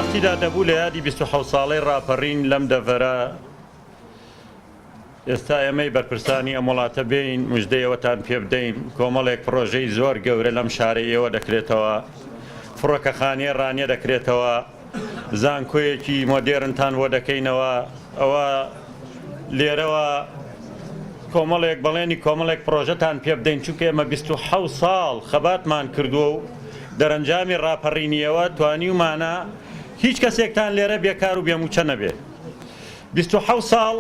ڕاستیدا دەبوو لە یادی 27 ساڵەی ڕاپەڕین لەم دەڤەرە ئێستا ئێمەی بەرپرسانی ئەم وڵاتە بین موژدەیەوەتان پێ بدەین کۆمەڵێک پرۆژەی زۆر گەورە لەم شارەیەوە دەکرێتەوە فڕۆکەخانەیە ڕانیە دەکرێتەوە زانکۆیەکی مۆدێرنتان بۆ دەکەینەوە ئەوە لێرەوە کۆمەڵێک بەڵێنی کۆمەڵێک پرۆژەتان پێ بدەین چونکە ئێمە 27 ساڵ خەباتمان کردووە و دەرەنجامی ڕاپەڕینیەوە توانیومانە هیچ کەسێکتان لێرە بێکار و بێموچە نەبێ 27 ساڵ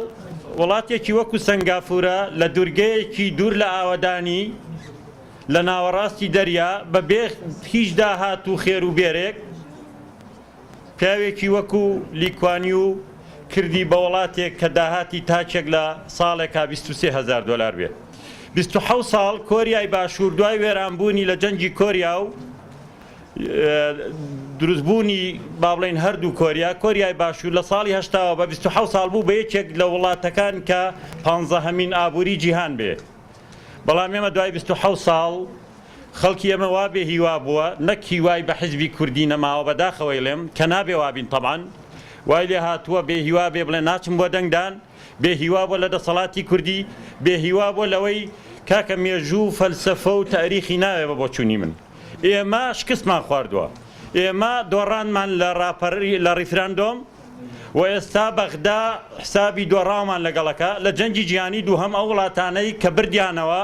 وڵاتێکی وەکو سەنگافورە لە دوورگەیەکی دوور لە ئاوەدانی لە ناوەڕاستی دەریا بەبێ هیچ داهات و خێر و بێرێک پیاوێکی وەکو لیکوانی و کردی بە وڵاتێک کە داهاتی تاچێک لە ساڵێکا 23,000 دلار بێ 27 ساڵ کۆریای باشوور دوای وێرانبوونی لە جەنگی کۆریا و دروستبوونی با بڵێن هەردوو کۆریای باشوور لە ساڵی هەشتاوە بە 27 ساڵ بوو بە یەکێک لە وڵاتەکان کە 15هەمین ئابووری جیهان بێ بەڵام ئێمە دوای 27 ساڵ خەڵکی ئێمە وا بێ هیوا بووە نەک هیوای بە حیزبی کوردی نەماوە بەداخەوەی لێم کە نابێ وابین تەبعاً وای لێ هاتووە بێ هیوا بێ بڵێ ناچم بۆ دەنگدان بێ هیوا بۆ لە دەسەڵاتی کوردی بێ هیوا بۆ لەوەی کاکە مێژوو فەلسەفە و تاریخی ناوێ بە بۆچوونی من ئێمە شکستمان خواردووە ئێمە دۆڕانمان لە ڕیفراندۆم و ئێستا بەغدا حسابی دۆڕاومان لەگەڵەکە لە جەنگی جیهانی دووهەم ئەو وڵاتانەی کە بردیانەوە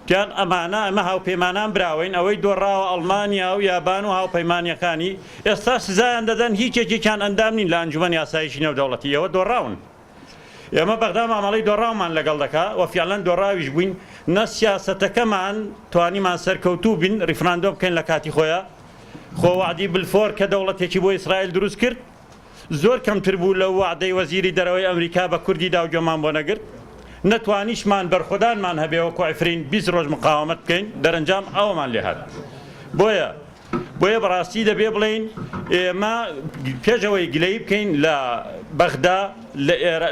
پیان ئەمانە ئەمە هاوپەیمانان براوین ئەوەی دۆڕاوە ئەڵمانیا و یابان و هاوپەیمانیەکانی ئێستا سزایان دەدەن هیچ یەکێکیان ئەندام نین لە ئەنجومەن یاساییی نێودەوڵەتی ئەوە دۆڕاون ئێمە بەغدا مامەڵەی دۆڕاومان لەگەڵ دەکا و فیعلەن دۆڕاویش بووین نە سیاسەتەکەمان توانیمان سەرکەوتوو بین ڕیفراندۆم بکەین لە کاتی خۆیە خۆ وعدی بلفۆر کە دەوڵەتێکی بۆ ئیسرائیل دروست کرد زۆر کەمتر بوو لە وعدەی وەزیری دەرەوەی ئەمریکا بە کوردی دا و گوێمان بۆ نەگرت نەتوانیشمان بەرخۆدانمان هەبێ وەکو عیفرین 20 ڕۆژ مقاومەت بکەین دەرەنجام ئەوەمان لێ هات بۆیە بەڕاستی دەبێ بڵێین ئێمە پێشەوەی گلەی بکەین لە بەغدا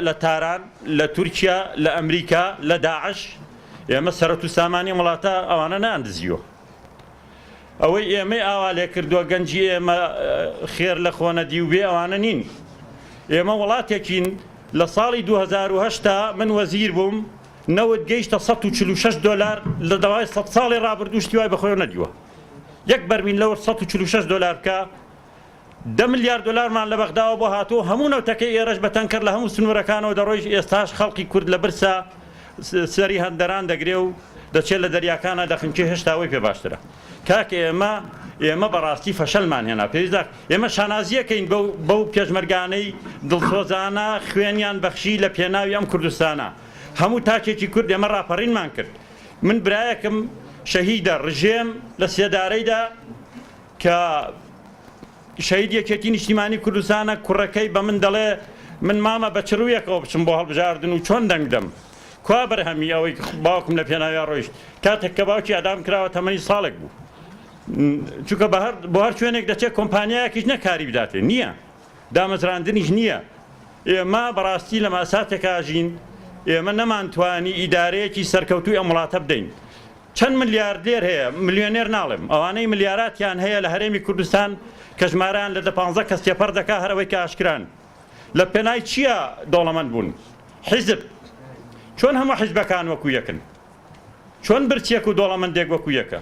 لە تاران لە تورکیا لە ئەمریکا لە داعش ئێمە سەرەت و سامانی وڵاتە ئەوانە ناندزیوە ئەوەی ئێمەی ئاوا لێ کردووە گەنجی ئێمە خێر لە خۆنەدی و بێ ئەوانە نین ئێمە وڵاتێکین لە ساڵی 2008 من وەزیر بووم نەوت گەیشتە 146 دلار لە دەوای 100 ساڵی ڕابردوو شتیوای بەخۆی نەدیوە یەک بەرمیل لەوە 146 دلار بکە 10 میلیارد دلارمان لە بەغداوە بۆ هاتووە هەموو نەوتەکەی ئێرەش بەتەنکرد لە هەموو سنوورەکانەوە دەڕۆیش ئێستاش خەڵکی کورد لە برسا سەری هەندەران دەگرێ و دەچێت لە دەریاکانە دەخنچێ هێشتاوەی پێ باشترە کاکە ئێمە بەڕاستی فەشەلمان هێنا پێویست ئێمە شانازیەکەین بەو پێشمەرگانەی دڵسۆزانە خوێنیان بەخشی لە پێناوی ئەم کوردستانە هەموو تاکێکی کورد ئێمە ڕاپەڕینمان کرد من برایەکم شەهیدە ڕژێم لە سێدارەیدا کە شەهید یەکێتی نیشتیمانی کوردستانە کوڕەکەی بە من دەڵێ من مامە بە چڕوویەکەوە بچم بۆ هەڵبژاردن و چۆن دەنگدەم کوا بەرهەمی ئەوەی باوکم لە پێناوی ڕۆیشت کاتێک کە باوکی ئەدام کراوە تەمەنی ساڵێک بوو چونکە بۆ هەر شوێنێک دەچێت کۆمپانیایەکیش نەکاری بداتێ نییە دامەزراندنیش نییە ئێمە بەڕاستی لە ماساتێکا ژین ئێمە نەمانتوانی ئیدارەیەکی سەرکەوتووی ئەم وڵاتە بدەین چەند ملیاردێر هەیە ملیۆنێر ناڵێم ئەوانەی ملیاراتیان هەیە لە هەرێمی کوردستان کە ژمارەیان لە 15 کەس تێپەر دەکا هەرەوەی کە ئاشکران لە پێنای چییە دەوڵەمەند بوون حیزب چۆن هەموو حیزبەکان وەکو یەکن چۆن برچێک و دەوڵەمەندێک وەکو یەکە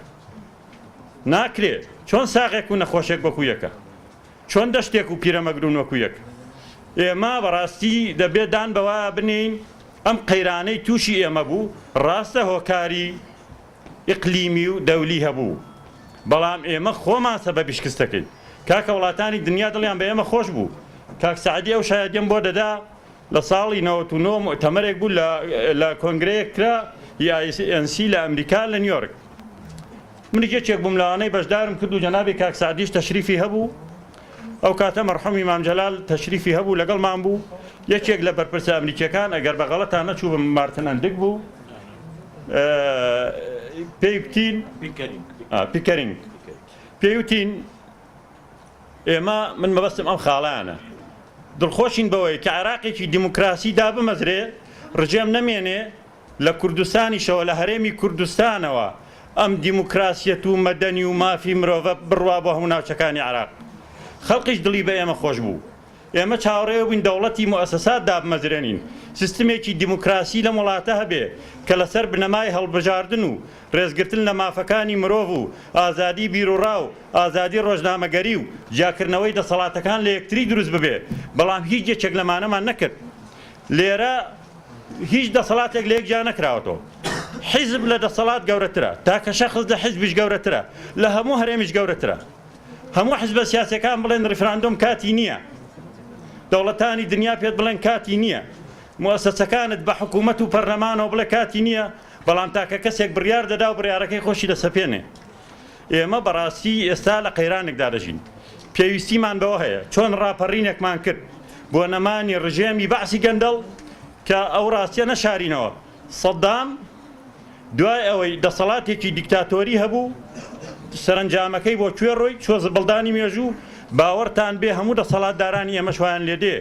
ناکرێت چۆن ساغێک و نەخۆشێک وەکو یەکە چۆن دەشتێک و پیرەمەگرون وەکو یەک ئێمە بەڕاستی دەبێت دان بەوە بنین ئەم قەیرانەی تووشی ئێمە بوو ڕاستە هۆکاری ئیقلیمی و دەولی هەبوو بەڵام ئێمە خۆمان سەبەبی شکستەکەین کاکە وڵاتانی دنیا دڵیان بە ئێمە خۆش بوو کاک سەعەدی ئەو شایەتیم بۆ دەدا لە ساڵی 99 مؤتەمەرێک بوو لە کۆنگرەیەک کرا EINC لە ئەمریکا لە نیویۆرک منی یەکێک بووم لەوانەی بەشدارم کرد و جەنابی کاک سەعەدیش تەشریفی هەبوو ئەو کاتە مەرحوم ئیمام جەلال تەشریفی هەبوو لەگەڵمان بوو یەکێک لە بەرپرسە ئەمریکیەکان ئەگەر بەغەڵەتان نەچوو بم مارتن ئەندک بوو پێی پیکەرینگ پێیوتین ئێمە من مەبەستم ئەم خاڵانە دڵخۆشین بەوەی کە عێراقێکی دیموکراسی دابمەزرێ ڕژێم نەمێنێ لە کوردستانیشەوە لە هەرێمی کوردستانەوە ئەم دیموکراسیەت و مەدەنی و مافی مرۆڤە بڕوا بۆ هەموو ناوچەکانی عێراق خەڵقیش دڵی بە ئێمە خۆش بوو. ئێمە چاوەڕێ بووین دەوڵەتی موسسات دابمەزرێنین، سیستمێکی دیموکراسی لەم وڵاتە هەبێ کە لەسەر بنەمای هەڵبژاردن و ڕێزگرتن لە مافەکانی مرۆڤ و ئازادی بیرروڕا و ئازادی ڕۆژنامەگەری و جاکردنەوەی دەسەڵاتەکان لە یەکتری دروست ببێ. بەڵام هیچ یەکێک لەمانەمان نەکرد. لێرە هیچ دەسەڵاتێک لە یەکجا نەکراوەتەوە. حیزب لە دەسەڵات گەورەترە، تاکە شەخص لە حیزبیش گەورەترە، لە هەموو هەرێمیش گەورەترە. هەموو حیزبە سیاسەکان بڵێن ڕیفراندۆم کاتی نییە، دەوڵەتانی دنیا پێت بڵێن کاتی نییە، موسسەکانت بە حکوومەت و پەرلەمانەوە بڵێ کاتی نییە، بەڵام تاکە کەسێک بڕیار دەدا و بڕیارەکەی خۆشی دەسەپێنێ. ئێمە بەڕاستی ئێستا لە قەیرانێکدا دەژین. پێویستیمان بەوە هەیە چۆن ڕاپەڕینێکمان کرد بۆ نەمانی ڕژێمی بەعسی گەندەڵ کە ئەو ڕاستیە نەشارینەوە. سەدام دوای ئەوەی دەسەڵاتێکی دیکتاتۆری هەبوو، سەرنجامەکەی بۆ کوێ ڕۆی چۆ زبڵدانی مێژوو، باوەڕتان بێ هەموو دەسەڵاتدارانی ئێمە شویان لێدێ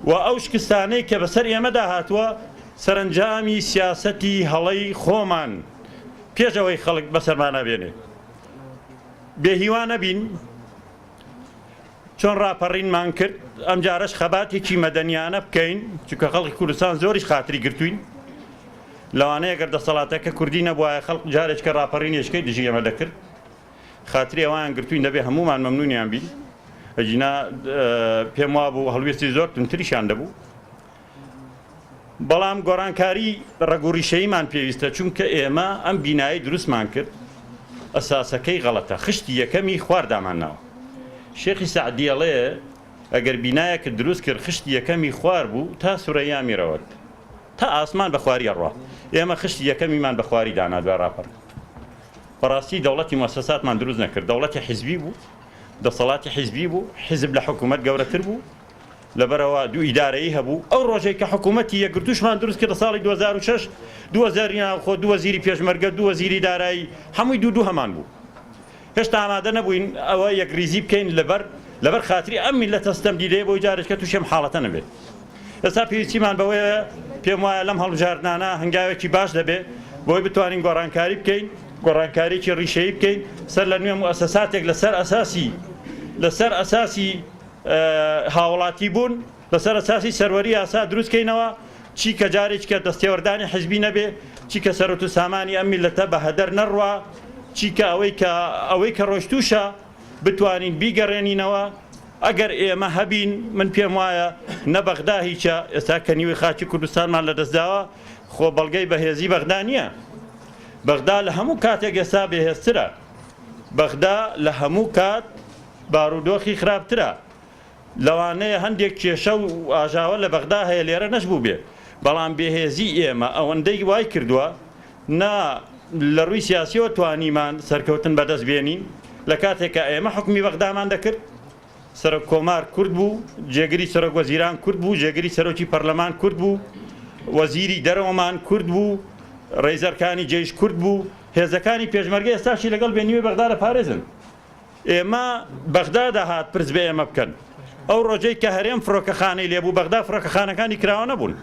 و ئەو شکستانەی کە بەسەر ئێمەدا هاتووە سەرنجامی سیاسەتی هەڵەی خۆمان پێشەوەی خەڵک بەسەرمانە بێنێ. بێهیوانە بین چۆن ڕاپەڕینمان کرد. ئەم جارەش خەباتێکی مەدەنیانە بکەین، چونکە خەڵکی کوردستان زۆریش خاتری گرتوین. لەوانەیە گەر دەسەڵاتەکە کوردی نەبووایە خەڵک جارێککە ڕاپەڕینێشکەی دژی ئێمە دەکرد. خاتری ئەوان گرتوین دەبێ هەمومان مەمنونیان بین. ئەجینا پێم وا بوو هەڵوێستی زۆر تونتریشان دەبوو. بەڵام گۆڕانکاری ڕەگوڕیشەیمان پێویستە، چونکە ئێمە ئەم بینایی دروستمان کرد ئەساسەکەی غەڵەتە، خشتی یەکەمی خواردامانناوە. شێخی سەعدی ئەڵێ ئەگەر بینایەکە دروست کرد خشتی یەکەمی خوار بوو تا سورەیا میرەوەت تا ئاسمان بە خواری ئەڕوا. ئێمە خشتی یەکەمیمان بە خواری دانا دوای ڕاپەڕ. بەڕاستی دەوڵەتی موسساتمان دروست نەکرد، دەوڵەتی حیزبی بوو، دەسەڵاتی حیزبی بوو، حیزب لە حکوومەت گەورەتر بوو، لەبەرەوە دوو ئیدارەیی هەبوو. ئەو ڕۆژێک کە حکوومەتی یەکگرتووشمان دروست کرد لە ساڵی 2006 دوو وەزاری ناوخۆ، دوو وەزیری پێشمەرگە، دوو وەزیری دارایی، هەمووی دوو هەمان بوو. هێشتا ئامادە نەبووین ئەوە یەکریزی بکەین لەبەر خاتری ئەم میلەتە ستەمدیدەیە بۆی جارێککە تووشێم حاڵەتە نەبێت. ئێستا پێویستیمان بەوەیە پێم وایە لەم هەڵبژاردنانە هەنگاوێکی باش دەبێت بۆی بتوانین گۆڕانکاری بکەین، گۆڕانکاریی ڕیشەیی بکەین سەر لە نوێ موسساتێک لەسەر ئەساسی هاوڵاتی بوون، لەسەر ئەساسی سەروەری یاسا دروستکەینەوە، چی کە جارێککە دەستێوەردانی حیزبی نەبێ، چی کە سەرۆت و سامانی ئەم میلەتە بە هەدەر نەڕوا، چیکە ئەوەی کە ڕۆشتوشە بتوانین بیگەڕێنینەوە. ئەگەر ئێمە هەبین من پێم وایە نە بەغدا هیچە. ئێستا کە نیوەی خاکی کوردستانمان لەدەستداوە خۆ بەڵگەی بەهێزی بەغدا نییە. بەغدا لە هەموو کاتێک ئێستا بەهێزترە. بەغدا لە هەموو کات بارودۆخی خراپترە. لەوانەیە هەندێک کێشە و ئاژاوە لە بەغدا هەیە لێرە نەشبوو بێ، بەڵام بێهێزی ئێمە ئەوەندەی وای کردووە نا لە ڕووی سیاسیەوە توانیمان سەرکەوتن بەدەست بێنین. لە کاتێککە ئێمە حکمی بەغدامان دەکرد، سەرۆک کۆمار کورد بوو، جێگری سەرۆک وەزیران کورد بوو، جێگری سەرۆکی پەرلەمان کورد بوو، وەزیری دەرەوەمان کورد بوو، ڕێزەرکانی جێیش کورد بوو، هێزەکانی پێشمەرگە ئێستاشی لەگەڵ بێنیوەی بەغدا دەپارێزن. ئێمە بەغدا داهات پرس بە ئێمە بکەن. ئەو ڕۆژەی کە هەرێم فڕۆکەخانەی لێبوو بەغدا فڕۆکەخانەکانی کراوە نەبوون،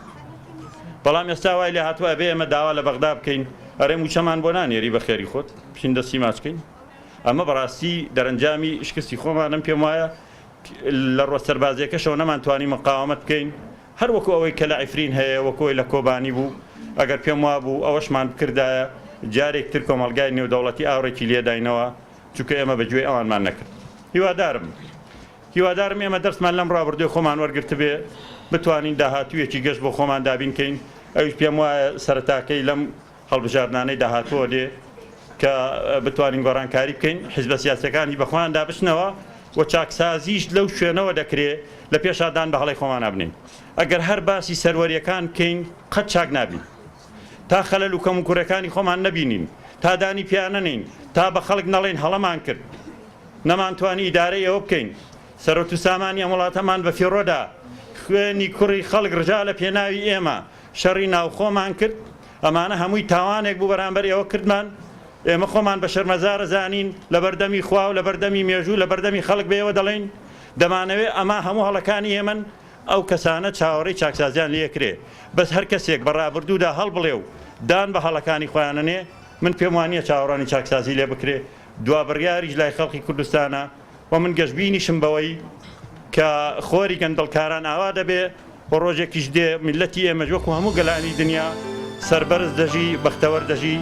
بەڵام ئێستا وای لێ هاتووە بێ ئێمە داوا لە بەغدا بکەین، ئەرێم وچەمان بۆ نانێری بە خێری خۆت بچین دەستی ماچکەین. ئەمە بەڕاستی دەرەنجامی شکستی خۆمانم پێم وایە لە ڕۆ سەربازیەکەشەوە نەمانتوانی مقاومەت بکەین، هەر وەکو ئەوەی کە لە عیفرین هەیە، وەکوی لە کۆبانی بوو. ئەگەر پێم وا بوو ئەوەشمان بکردایە جارێکتر کۆمەڵگای نێودەوڵەتی ئاوڕێکی لێداینەوە، چونکە ئێمە بەگوێ ئەوانمان نەکرد. هیوادارم ئێمە دەرسمان لەم ڕابردوی خۆمان وەرگرت بێ، بتوانین داهاتوویەکی گەشت بۆ خۆمان دابینکەین. ئەوش پێم وایە سەرەتاکەی لەم هەڵبژاردنانەی داهاتووە دێ کە بتوانین گۆڕانکاری بکەین، حیزبە سیاسەکانی بەخۆیان دابچنەوە و چاکسازیش لەو شوێنەوە دەکرێت لە پێشادان بە هەڵی خۆمان نابنین. ئەگەر هەر باسی سەروەریەکان بکەین قەت چاک نابین، تا خەلەل و کەموکوڕەکانی خۆمان نەبینین، تا دانی پیانەنین، تا بە خەڵک نەڵێن هەڵەمان کرد، نەمانتوانی ئیدارەی ئەوە بکەین. سەرۆت و سامانی ئەم وڵاتەمان بە فیڕۆدا خوێنی کوڕی خەڵک ڕژا لە پێناوی ئێمە شەڕی ناوخۆمان کرد. ئەمانە هەمووی تاوانێک بوو بەرامبەر ئێوە کردمان. ئێمە خۆمان بە شەرمەزارە زانین لە بەردەمی خوا و لە بەردەمی مێژوو لە بەردەمی خەڵک بێەوە دەڵێن دەمانەوێت ئەمە هەموو هەڵەکانی ئێمن ئەو کەسانە چاوەڕێی چاکسازیان لێکرێ. بەس هەر کەسێک بەڕابردوودا هەڵبڵێ و دان بە هەڵەکانی خۆیانەنێ من پێم وانییە چاوەڕانی چاکسازی لێ بکرێ. دوا بڕیاریش لای خەڵکی کوردستانە و من گەشتبینیشم بەوەی کە خۆری گەندەڵکاران ئاوا دەبێ بۆ ڕۆژێکیش دێ میلەتی ئێمە وەکو هەموو گەلانی دنیا سەربەرز دەژی بەختەوەر دەژی